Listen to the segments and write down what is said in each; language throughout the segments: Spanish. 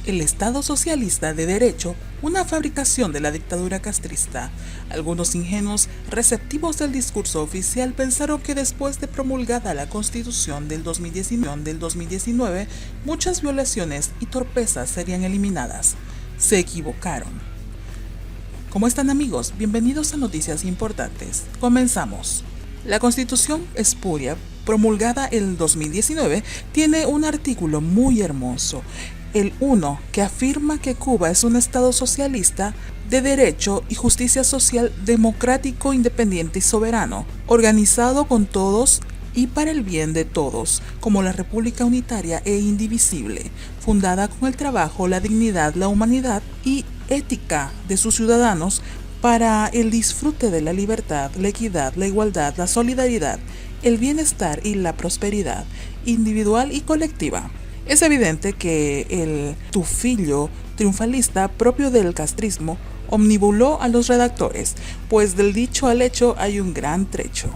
El Estado socialista de derecho, una fabricación de la dictadura castrista. Algunos ingenuos, receptivos del discurso oficial, pensaron que después de promulgada la Constitución del 2019, muchas violaciones y torpezas serían eliminadas. Se equivocaron. ¿Cómo están, amigos? Bienvenidos a Noticias Importantes. Comenzamos. La Constitución espuria, promulgada el 2019, tiene un artículo muy hermoso, el 1, que afirma que Cuba es un Estado socialista de derecho y justicia social, democrático, independiente y soberano, organizado con todos y para el bien de todos, como la República unitaria e indivisible, fundada con el trabajo, la dignidad, la humanidad y ética de sus ciudadanos para el disfrute de la libertad, la equidad, la igualdad, la solidaridad, el bienestar y la prosperidad individual y colectiva. Es evidente que el tufillo triunfalista propio del castrismo omnibuló a los redactores, pues del dicho al hecho hay un gran trecho.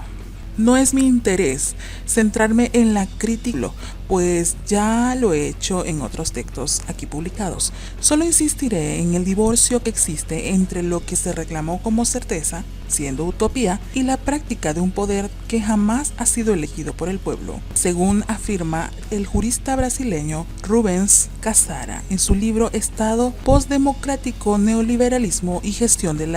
No es mi interés centrarme en la crítica, pues ya lo he hecho en otros textos aquí publicados. Solo insistiré en el divorcio que existe entre lo que se reclamó como certeza, siendo utopía, y la práctica de un poder que jamás ha sido elegido por el pueblo, según afirma el jurista brasileño Rubens Casara en su libro Estado Postdemocrático, Neoliberalismo y Gestión de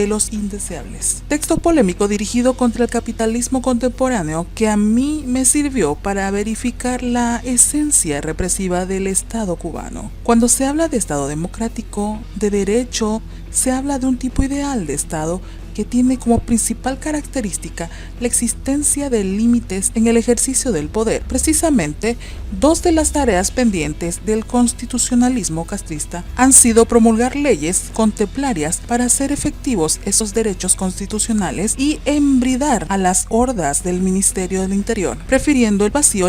los Indeseables. Texto polémico dirigido contra el capitalismo contemporáneo que a mí me sirvió para verificar la esencia represiva del Estado cubano. Cuando se habla de Estado democrático, de derecho, se habla de un tipo ideal de Estado que tiene como principal característica la existencia de límites en el ejercicio del poder. Precisamente, dos de las tareas pendientes del constitucionalismo castrista han sido promulgar leyes contemplarias para hacer efectivos esos derechos constitucionales y embridar a las hordas del Ministerio del Interior, prefiriendo el vacío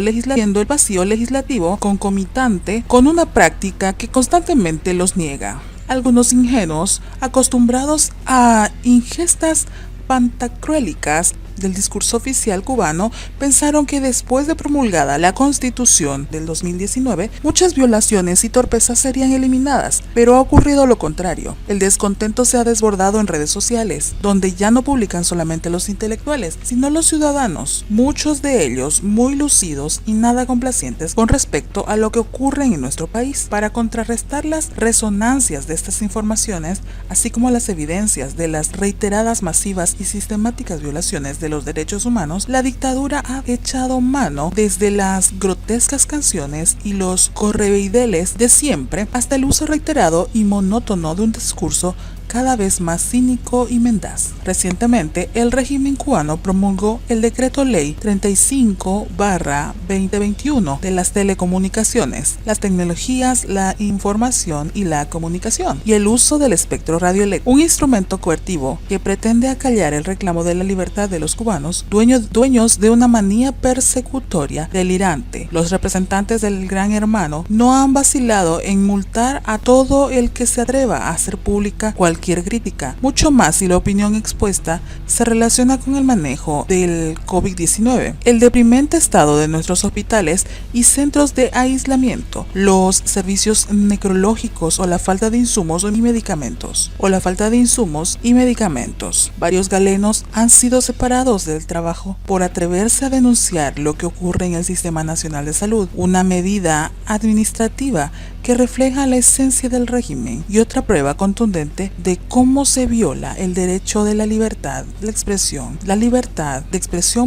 legislativo concomitante con una práctica que constantemente los niega. Algunos ingenuos, acostumbrados a ingestas pantagruélicas del discurso oficial cubano, pensaron que después de promulgada la Constitución del 2019, muchas violaciones y torpezas serían eliminadas, pero ha ocurrido lo contrario. El descontento se ha desbordado en redes sociales, donde ya no publican solamente los intelectuales, sino los ciudadanos, muchos de ellos muy lucidos y nada complacientes con respecto a lo que ocurre en nuestro país. Para contrarrestar las resonancias de estas informaciones, así como las evidencias de las reiteradas, masivas y sistemáticas violaciones de los derechos humanos, la dictadura ha echado mano desde las grotescas canciones y los correveideles de siempre hasta el uso reiterado y monótono de un discurso cada vez más cínico y mendaz. Recientemente, el régimen cubano promulgó el Decreto Ley 35/2021 de las telecomunicaciones, las tecnologías, la información y la comunicación, y el uso del espectro radioeléctrico, un instrumento coercitivo que pretende acallar el reclamo de la libertad de los cubanos, dueños de una manía persecutoria delirante. Los representantes del Gran Hermano no han vacilado en multar a todo el que se atreva a hacer pública cualquier crítica, mucho más si la opinión expuesta se relaciona con el manejo del COVID-19, el deprimente estado de nuestros hospitales y centros de aislamiento, los servicios necrológicos o la falta de insumos y medicamentos. Varios galenos han sido separados del trabajo por atreverse a denunciar lo que ocurre en el Sistema Nacional de Salud, una medida administrativa que refleja la esencia del régimen y otra prueba contundente de cómo se viola el derecho de la libertad de expresión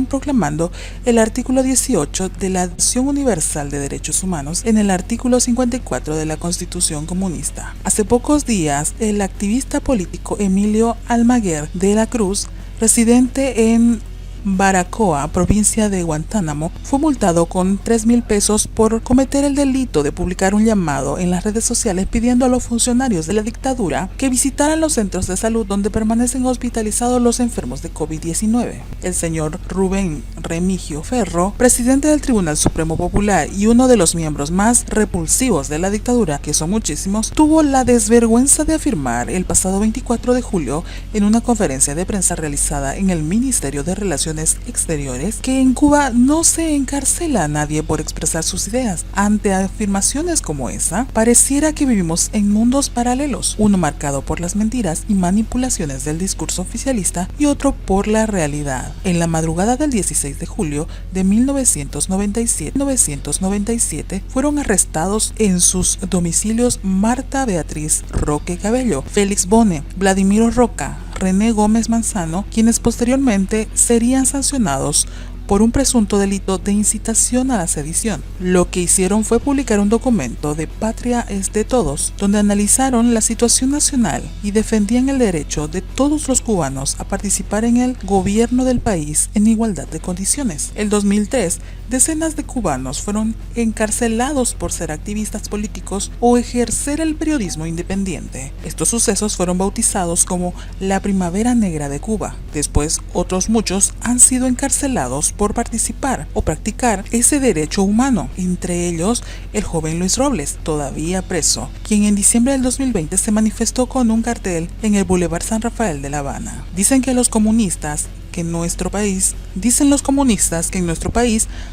proclamando el artículo 18 de la Declaración Universal de Derechos Humanos en el artículo 54 de la Constitución comunista. Hace pocos días, el activista político Emilio Almaguer de la Cruz, residente en Baracoa, provincia de Guantánamo, fue multado con 3,000 pesos por cometer el delito de publicar un llamado en las redes sociales pidiendo a los funcionarios de la dictadura que visitaran los centros de salud donde permanecen hospitalizados los enfermos de COVID-19. El señor Rubén Remigio Ferro, presidente del Tribunal Supremo Popular y uno de los miembros más repulsivos de la dictadura, que son muchísimos, tuvo la desvergüenza de afirmar el pasado 24 de julio en una conferencia de prensa realizada en el Ministerio de Relaciones Relaciones Exteriores que en Cuba no se encarcela a nadie por expresar sus ideas. Ante afirmaciones como esa, pareciera que vivimos en mundos paralelos, uno marcado por las mentiras y manipulaciones del discurso oficialista y otro por la realidad. En la madrugada del 16 de julio de 1997 fueron arrestados en sus domicilios Marta Beatriz Roque Cabello, Félix Bone, Vladimiro Roca, René Gómez Manzano, quienes posteriormente serían sancionados por un presunto delito de incitación a la sedición. Lo que hicieron fue publicar un documento de Patria es de Todos, donde analizaron la situación nacional y defendían el derecho de todos los cubanos a participar en el gobierno del país en igualdad de condiciones. En 2003, decenas de cubanos fueron encarcelados por ser activistas políticos o ejercer el periodismo independiente. Estos sucesos fueron bautizados como la Primavera Negra de Cuba. Después, otros muchos han sido encarcelados por participar o practicar ese derecho humano, entre ellos el joven Luis Robles, todavía preso, quien en diciembre del 2020 se manifestó con un cartel en el Boulevard San Rafael de La Habana. Dicen los comunistas que en nuestro país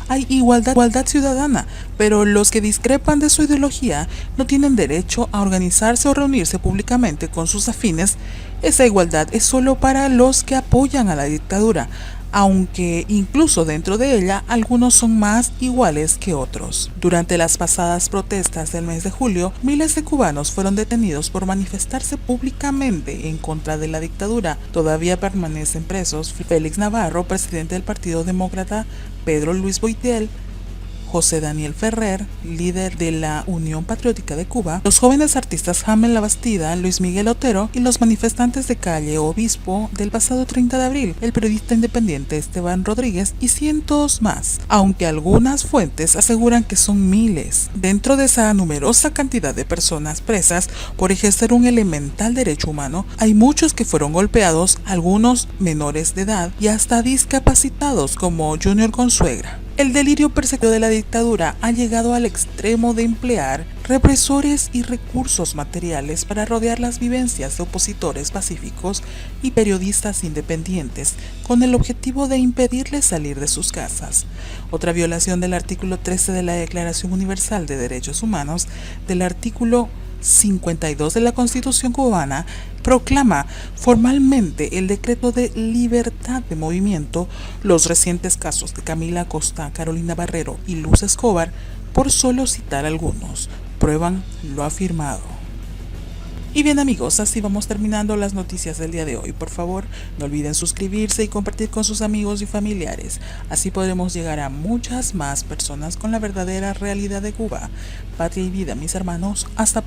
hay igualdad ciudadana, pero los que discrepan de su ideología no tienen derecho a organizarse o reunirse públicamente con sus afines. Esa igualdad es solo para los que apoyan a la dictadura, aunque incluso dentro de ella algunos son más iguales que otros. Durante las pasadas protestas del mes de julio, miles de cubanos fueron detenidos por manifestarse públicamente en contra de la dictadura. Todavía permanecen presos Félix Navarro, presidente del Partido Demócrata, Pedro Luis Boitiel, José Daniel Ferrer, líder de la Unión Patriótica de Cuba, los jóvenes artistas Jamel Labastida, Luis Miguel Otero y los manifestantes de calle Obispo del pasado 30 de abril, el periodista independiente Esteban Rodríguez y cientos más, aunque algunas fuentes aseguran que son miles. Dentro de esa numerosa cantidad de personas presas por ejercer un elemental derecho humano, hay muchos que fueron golpeados, algunos menores de edad y hasta discapacitados como Junior Consuegra. El delirio perseguido de la dictadura ha llegado al extremo de emplear represores y recursos materiales para rodear las vivencias de opositores pacíficos y periodistas independientes, con el objetivo de impedirles salir de sus casas. Otra violación del artículo 13 de la Declaración Universal de Derechos Humanos, del artículo 52 de la Constitución cubana, proclama formalmente el decreto de libertad de movimiento. Los recientes casos de Camila Acosta, Carolina Barrero y Luz Escobar, por solo citar algunos, prueban lo afirmado. Y bien amigos, así vamos terminando las noticias del día de hoy. Por favor, no olviden suscribirse y compartir con sus amigos y familiares. Así podremos llegar a muchas más personas con la verdadera realidad de Cuba. Patria y vida, mis hermanos. Hasta pronto.